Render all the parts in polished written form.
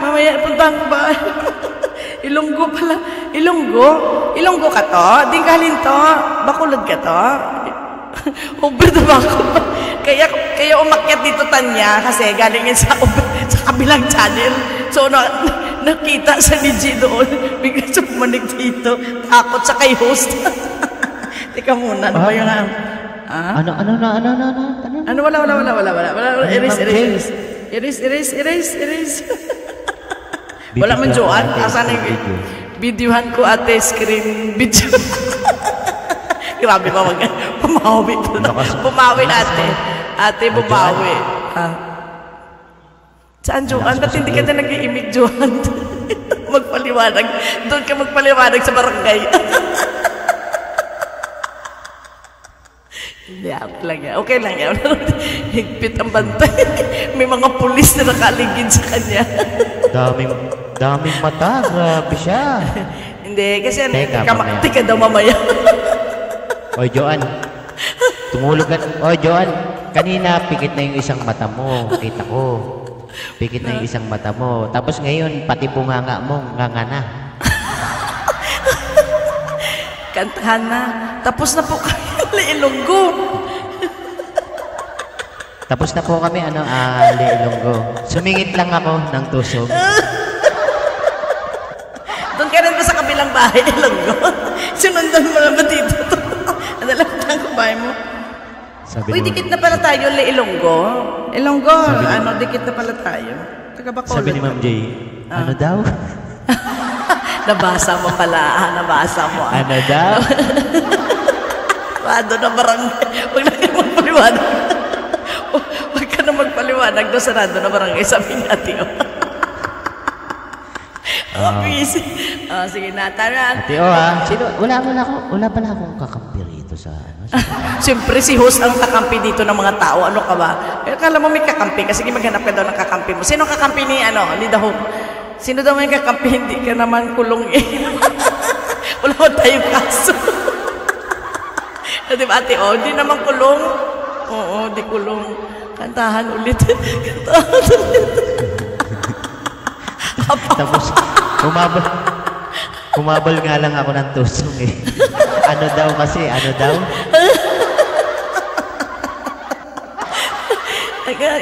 Mamaya, puntahan ko ba? Ilonggo pala. Ilonggo? Ilonggo ka to? Di galing to? Bakulod ka to? Over the back. Kaya umakyat dito Tanya kasi galing yan sa kabilang channel. So nakita sa ni G doon. Bigla siya pumanig dito. Takot sa kay host. Teka muna, ano ba yung Ano? Wala. Erase. Wala man Joan. Asan yung videohan ko ate, screen video. Grabe ba pumawi. Pumawi ate. Ate, bumawi. Saan Joan? Ba't hindi ka na nag-i-imig Joan? Magpaliwanag. Doon ka magpaliwanag sa barangay. Hindi, lang yan. Okay lang yan. Higpit ang bantay. May mga pulis na nakaligid sa kanya. Daming mata. Grabe siya. Hindi, kasi teka daw mamaya. Oy, Joan. Tumulog ka. Oy, Joan. Kanina, pikit na yung isang mata mo. Kita ko. Pikit na yung isang mata mo. Tapos ngayon, pati bunganga mo, nganga na. Kantahan na. Tapos na po kayo. Ilonggo. Tapos na po kami, Ilonggo. Sumingit lang ako ng tusok. Doon ka rin ba sa kabilang bahay, Ilonggo? Sinundan mo naman dito. Ano lang ang kubahay mo? Uy, dikit na pala tayo, Ilonggo. Ilonggo, dikit na pala tayo. Sabi ni Ma'am Jay, ano daw? Nabasa mo pala, nabasa mo. Ano daw? Sarado na barangay. Huwag na kayo magpaliwanag. Huwag ka na magpaliwanag doon. Sarado na barangay. Sabi nga, Tio. Busy. Sige na, tara. Tio, wala pala akong kakampi rito sa Siyempre, si host ang kakampi dito ng mga tao. Ano ka ba? Kala mo may kakampi kasi maghanap ka daw ng kakampi mo. Sino kakampi ni Dahong? Sino daw may kakampi? Hindi ka naman kulong eh. Wala mo tayong kaso. Diba ate, hindi naman kulong. Oo, di kulong. Kantahan ulit. Tapos, kumabal nga lang ako ng tusong eh. Ano daw?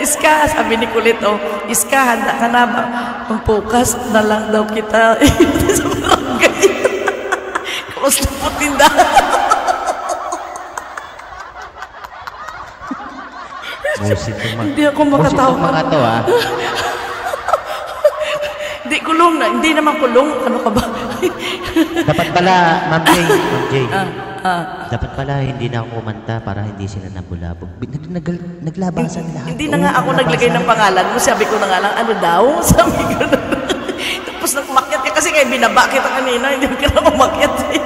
Iska, sabi ni Kulit, Iska, handa ka na ba? Pampukas na lang daw kita. Sa barangay. Kamusta po tindahan? Hindi ako makatawa. Mga to, Hindi kulong na. Hindi naman kulong. Ano ka ba? Dapat pala, Ma'am Jay. Dapat pala hindi na ako kumanta para hindi sila nabulabog. Naglabasan lahat. Hindi na nga ako naglagay ng pangalan mo. Sabi ko na nga lang, ano daw? Sabi ko na. Tapos umakyat ka kasi kaya binaba kita kanina. Hindi ka na umakyat eh.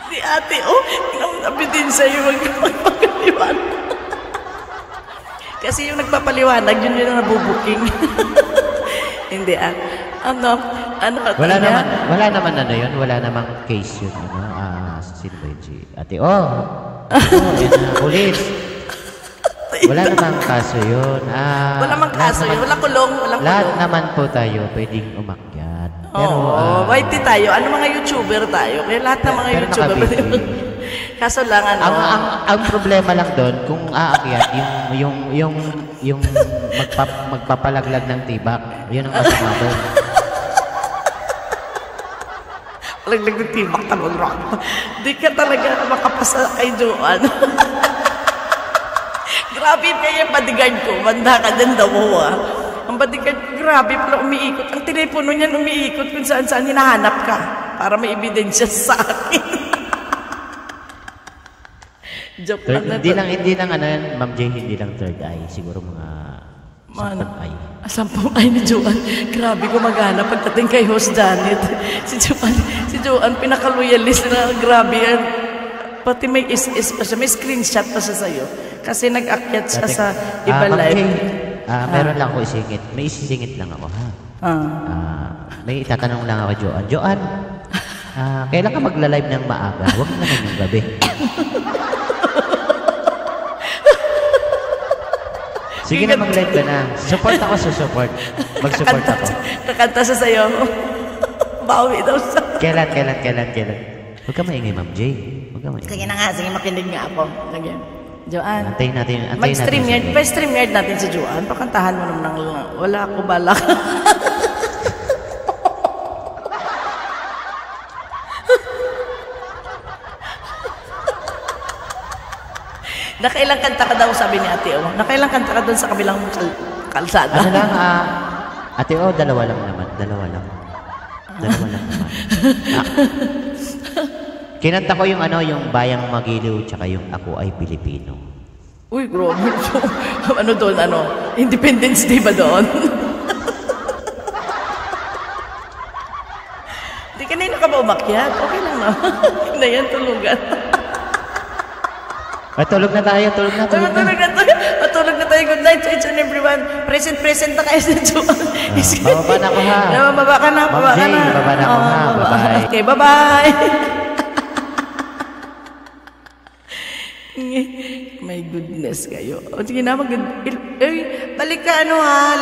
Si ate, nabi din sa'yo magpapaliwanag. Kasi yung nagpapaliwanag, yun yung nabubuking. Hindi wala naman yun. Wala namang case yun. Sino ba yun? Ate, police. Wala namang kaso yun. Wala namang kaso yun. Wala kulong. Lahat naman po tayo pwedeng umakyat. Pero, white tayo. Ano mga YouTuber tayo? Kaya lahat ng mga YouTuber. Kaso lang, ang problema lang doon, kung aakyat, yung magpapalaglag ng tibak, yun ang masama doon. Laglag ng tibak, talong-rock. Di ka talaga makapasa kay Joan. Grabe kayo yung bodyguard ko. Banda ka dyan daw mo, Ang bodyguard ko, grabe pala umiikot. Ang telepono niyan umiikot kung saan-saan hinahanap ka para may ebidensya sa akin. Joke lang na hindi lang Ma'am Jay, hindi lang third eye. Siguro mga 10 eye. 10 eye ni Joan. Grabe ko maghanap pagdating kay host Janet. Si Joan, pinaka-loyalist na grabe yan. Pati may pa siya, may screenshot pa siya sa'yo. Kasi nag-akyat siya sa iba live. Meron lang ako isingit. May isingit lang ako, ha? May itatanong lang ako, Joan. Joan, kailan ka magla-live ng maaga? Huwag naman yung gabi. Sige na, mag-live ka na. Support ako, susupport. Mag-support ako. Kakanta siya sa'yo. Bawi daw siya. Kailan? Huwag ka maingay, Ma'am J. Huwag ka maingay. Sige na nga, sige, makinig nga ako. Sige. Joanne. Antayin natin. Mag-stream yard natin si Joanne. Pakantahan mo naman ng wala ako balak. Nakailang kanta ka daw, sabi ni Ate O. Nakailang kanta ka doon sa kabilang kalsada. Ano lang, Ate O, dalawa lang naman. Dalawa lang naman. Kinanta ko yung Bayang Magiliw, tsaka yung Ako Ay Pilipino. Uy, grabe. Ano doon, Independence Day ba doon? Di kanina ka ba umakyat? Okay lang na. Na yan, tulugan. Tulog na tayo. Tulog na tayo. Good night to each and everyone. Present na kayo sa Joanne. Bababa na ako ha. Bababa ka na. Bababa na ako ha. Bye-bye. Okay, bye-bye. My goodness kayo. O sige na, balik ka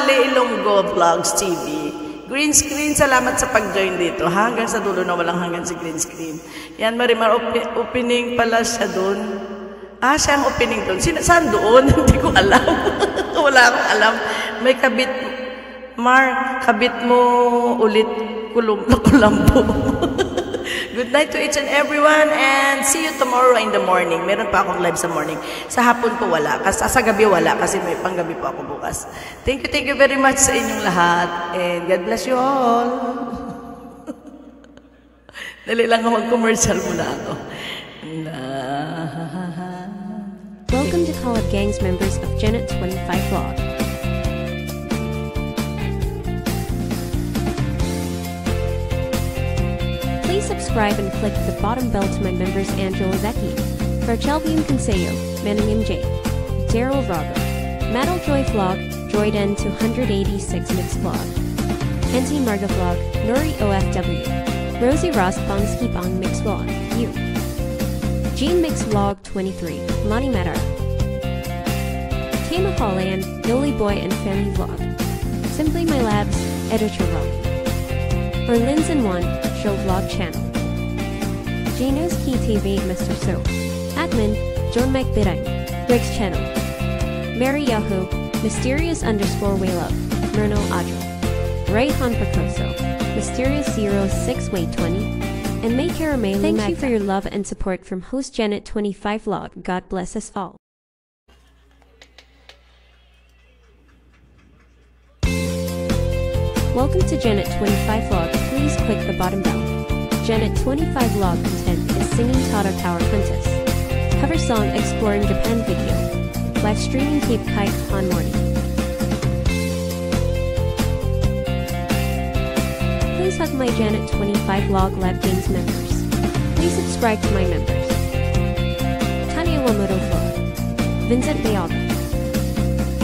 Leilonggo Vlogs TV. Green screen, salamat sa pag-join dito. Hanggang sa dulo na walang hanggang si green screen. Yan, Marimar, opening pala siya doon. Siya ang opening doon. Saan doon? Hindi ko alam. Wala akong alam. May kabit, Mark, kabit mo ulit kulambo. Good night to each and everyone and see you tomorrow in the morning. Meron pa akong live sa morning. Sa hapon po wala. Sa gabi wala kasi may panggabi po ako bukas. Thank you very much sa inyong lahat. And God bless you all. Dali lang ako mag-commercial muna ako. Welcome to Call Up Gangs members of Janet 25 Vlog. Please subscribe and click the bottom bell to my members Angela Zeki, Barchelvium Consejo, Manning MJ, Daryl Rogo, Metal Joy Vlog, Droiden 286 Mix Vlog, NT Marga Vlog, Nori OFW, Rosie Ross Bongski Bong Mix Vlog, You, Gene Mix Vlog 23, Lonnie Meta, Kama Holland, Yoli Boy and Family Vlog, Simply My Labs, Editor Rolly, Orlins and One, Show Vlog Channel, Gino's Key TV Mr. So, Admin, John McBirang, Rick's Channel, Mary Yahoo, Mysterious_Waylove, Myrno Adro, Rayhan Percoso, Mysterious06Way20, and May Caramel. Thank you for your love and support from host Janet 25 Vlog. God bless us all. Welcome to Janet 25 Vlog. Please click the bottom bell. Janet 25 Vlog content is Singing Tata Tower Princess, cover song Exploring Japan video, live streaming Cape Kai Han morning. Please hug my Janet 25 Vlog Live Games members. Please subscribe to my members. Tanya Wamoto Vlog, Vincent Bayaga,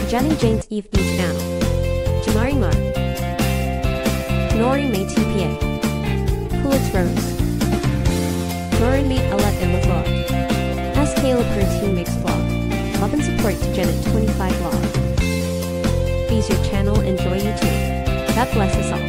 Jenny Jane's Eve Beach Channel, Jamari Mar, Nori May TPA, Pulitz Rose, Lauren Meet Alet in the Vlog, S. Caleb her Team Mix Vlog, love and support to Janet 25 Vlog. Please your channel, enjoy you too. God bless us all.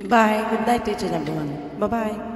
Bye. Good night to each and everyone. Bye-bye.